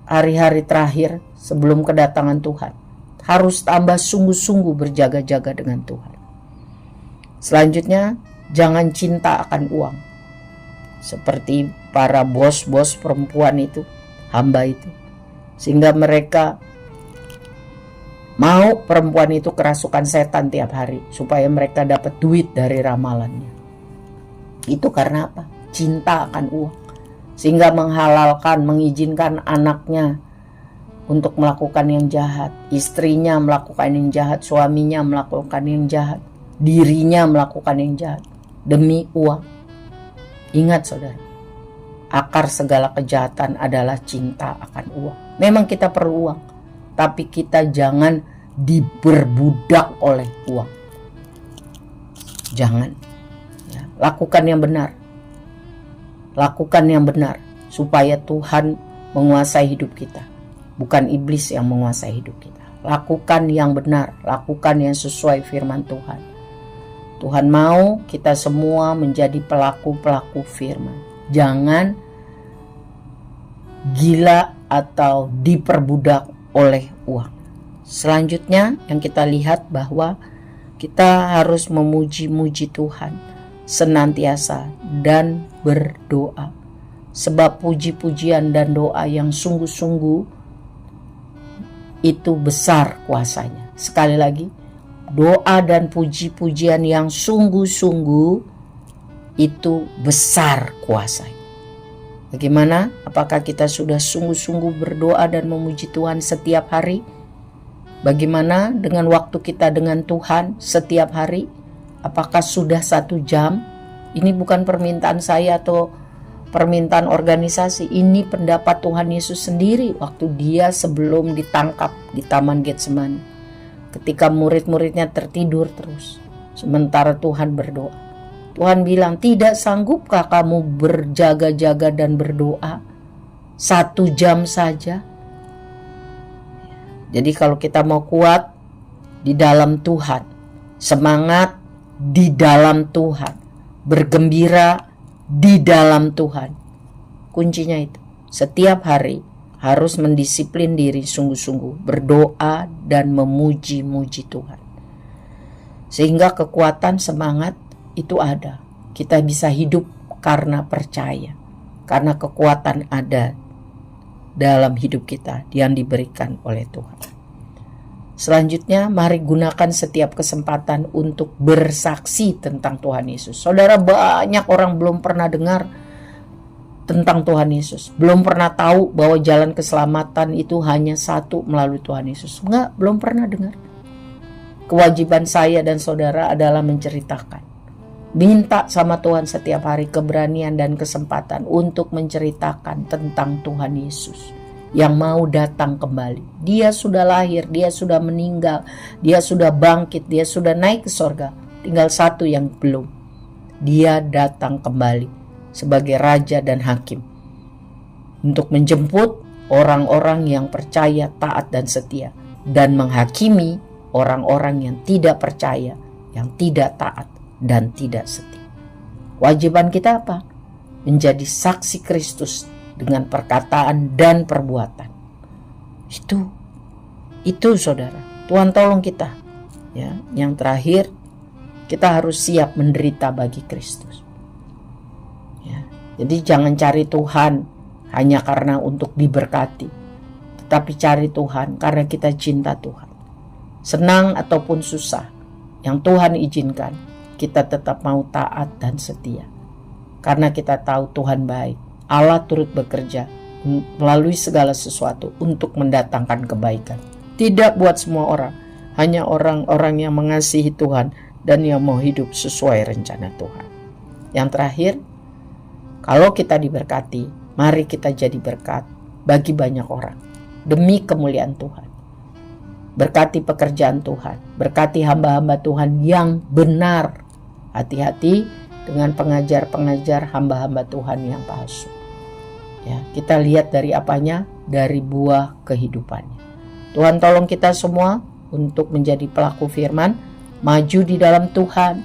hari-hari terakhir sebelum kedatangan Tuhan. Harus tambah sungguh-sungguh berjaga-jaga dengan Tuhan. Selanjutnya, jangan cinta akan uang, seperti para bos-bos perempuan itu, hamba itu, sehingga mereka mau perempuan itu kerasukan setan tiap hari supaya mereka dapat duit dari ramalannya. Itu karena apa? Cinta akan uang, sehingga menghalalkan, mengizinkan anaknya untuk melakukan yang jahat, istrinya melakukan yang jahat, suaminya melakukan yang jahat, dirinya melakukan yang jahat demi uang. Ingat saudara, akar segala kejahatan adalah cinta akan uang. Memang kita perlu uang, tapi kita jangan diperbudak oleh uang. Jangan, ya. Lakukan yang benar. Lakukan yang benar supaya Tuhan menguasai hidup kita, bukan iblis yang menguasai hidup kita. Lakukan yang benar, lakukan yang sesuai firman Tuhan. Tuhan mau kita semua menjadi pelaku-pelaku firman. Jangan gila atau diperbudak oleh uang. Selanjutnya yang kita lihat bahwa kita harus memuji-muji Tuhan senantiasa dan berdoa. Sebab puji-pujian dan doa yang sungguh-sungguh itu besar kuasanya. Sekali lagi, doa dan puji-pujian yang sungguh-sungguh itu besar kuasanya. Bagaimana? Apakah kita sudah sungguh-sungguh berdoa dan memuji Tuhan setiap hari? Bagaimana dengan waktu kita dengan Tuhan setiap hari? Apakah sudah 1 jam? Ini bukan permintaan saya atau permintaan organisasi. Ini pendapat Tuhan Yesus sendiri waktu dia sebelum ditangkap di Taman Getsemani. Ketika murid-muridnya tertidur terus, sementara Tuhan berdoa. Tuhan bilang, tidak sanggupkah kamu berjaga-jaga dan berdoa 1 jam saja? Jadi kalau kita mau kuat di dalam Tuhan, semangat di dalam Tuhan, bergembira di dalam Tuhan, kuncinya itu. Setiap hari harus mendisiplin diri sungguh-sungguh, berdoa dan memuji-muji Tuhan. Sehingga kekuatan semangat itu ada. Kita bisa hidup karena percaya. Karena kekuatan ada dalam hidup kita yang diberikan oleh Tuhan. Selanjutnya, mari gunakan setiap kesempatan untuk bersaksi tentang Tuhan Yesus. Saudara, banyak orang belum pernah dengar tentang Tuhan Yesus. Belum pernah tahu bahwa jalan keselamatan itu hanya satu, melalui Tuhan Yesus. Enggak, belum pernah dengar. Kewajiban saya dan saudara adalah menceritakan. Minta sama Tuhan setiap hari keberanian dan kesempatan untuk menceritakan tentang Tuhan Yesus yang mau datang kembali. Dia sudah lahir, dia sudah meninggal, dia sudah bangkit, dia sudah naik ke sorga. Tinggal satu yang belum. Dia datang kembali sebagai Raja dan Hakim untuk menjemput orang-orang yang percaya, taat, dan setia, dan menghakimi orang-orang yang tidak percaya, yang tidak taat, dan tidak setia. Kewajiban kita apa? Menjadi saksi Kristus dengan perkataan dan perbuatan. Itu saudara. Tuhan tolong kita. Ya, yang terakhir, kita harus siap menderita bagi Kristus. Ya, jadi jangan cari Tuhan hanya karena untuk diberkati, tetapi cari Tuhan karena kita cinta Tuhan. Senang ataupun susah, yang Tuhan izinkan, kita tetap mau taat dan setia. Karena kita tahu Tuhan baik. Allah turut bekerja melalui segala sesuatu untuk mendatangkan kebaikan. Tidak buat semua orang, hanya orang-orang yang mengasihi Tuhan dan yang mau hidup sesuai rencana Tuhan. Yang terakhir, kalau kita diberkati, mari kita jadi berkat bagi banyak orang demi kemuliaan Tuhan. Berkati pekerjaan Tuhan, berkati hamba-hamba Tuhan yang benar. Hati-hati dengan pengajar-pengajar hamba-hamba Tuhan yang palsu. Ya, kita lihat dari apanya? Dari buah kehidupannya. Tuhan tolong kita semua untuk menjadi pelaku firman, maju di dalam Tuhan,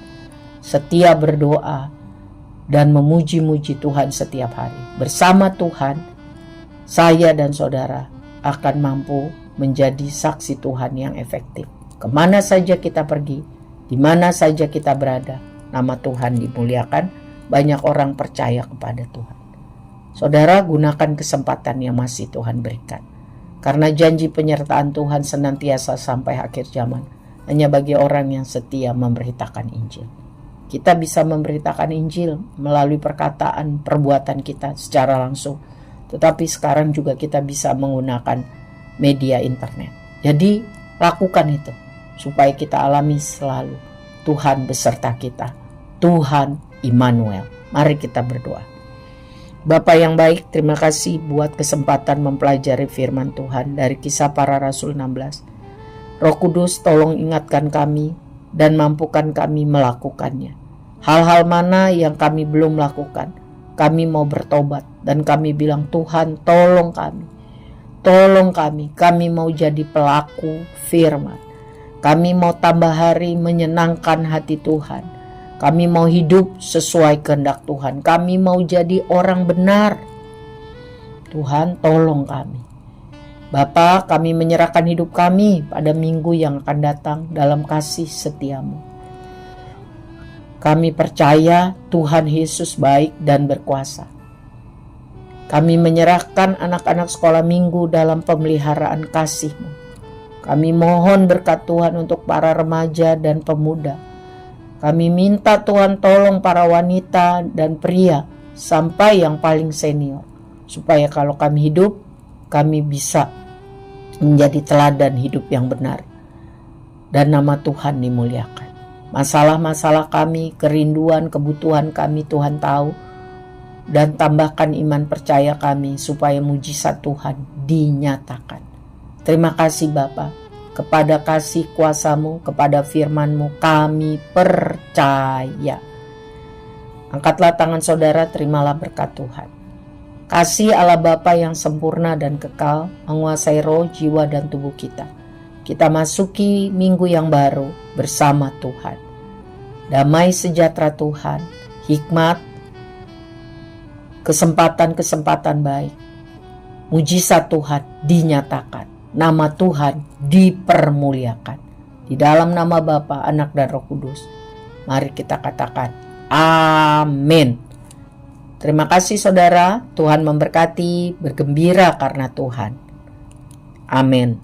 setia berdoa, dan memuji-muji Tuhan setiap hari. Bersama Tuhan, saya dan saudara akan mampu menjadi saksi Tuhan yang efektif. Kemana saja kita pergi, di mana saja kita berada, nama Tuhan dimuliakan, banyak orang percaya kepada Tuhan. Saudara, gunakan kesempatan yang masih Tuhan berikan. Karena janji penyertaan Tuhan senantiasa sampai akhir zaman, hanya bagi orang yang setia memberitakan Injil. Kita bisa memberitakan Injil melalui perkataan, perbuatan kita secara langsung. Tetapi sekarang juga kita bisa menggunakan media internet. Jadi lakukan itu supaya kita alami selalu Tuhan beserta kita, Tuhan Immanuel. Mari kita berdoa. Bapa yang baik, terima kasih buat kesempatan mempelajari firman Tuhan dari Kisah Para Rasul 16. Roh Kudus, tolong ingatkan kami dan mampukan kami melakukannya. Hal-hal mana yang kami belum lakukan, kami mau bertobat dan kami bilang, Tuhan tolong kami. Tolong kami mau jadi pelaku firman. Kami mau tambah hari menyenangkan hati Tuhan. Kami mau hidup sesuai kehendak Tuhan. Kami mau jadi orang benar. Tuhan tolong kami. Bapa, kami menyerahkan hidup kami pada minggu yang akan datang dalam kasih setiamu. Kami percaya Tuhan Yesus baik dan berkuasa. Kami menyerahkan anak-anak sekolah minggu dalam pemeliharaan kasih-Mu. Kami mohon berkat Tuhan untuk para remaja dan pemuda. Kami minta Tuhan tolong para wanita dan pria sampai yang paling senior. Supaya kalau kami hidup, kami bisa menjadi teladan hidup yang benar. Dan nama Tuhan dimuliakan. Masalah-masalah kami, kerinduan, kebutuhan kami Tuhan tahu. Dan tambahkan iman percaya kami supaya mujizat Tuhan dinyatakan. Terima kasih Bapa, kepada kasih kuasa-Mu, kepada firman-Mu kami percaya. Angkatlah tangan saudara, terimalah berkat Tuhan. Kasih Allah Bapa yang sempurna dan kekal menguasai roh, jiwa, dan tubuh kita. Kita masuki minggu yang baru bersama Tuhan. Damai sejahtera Tuhan, hikmat, kesempatan-kesempatan baik, mujizat Tuhan dinyatakan. Nama Tuhan dipermuliakan. Di dalam nama Bapa, Anak, dan Roh Kudus. Mari kita katakan, amin. Terima kasih saudara, Tuhan memberkati, bergembira karena Tuhan. Amin.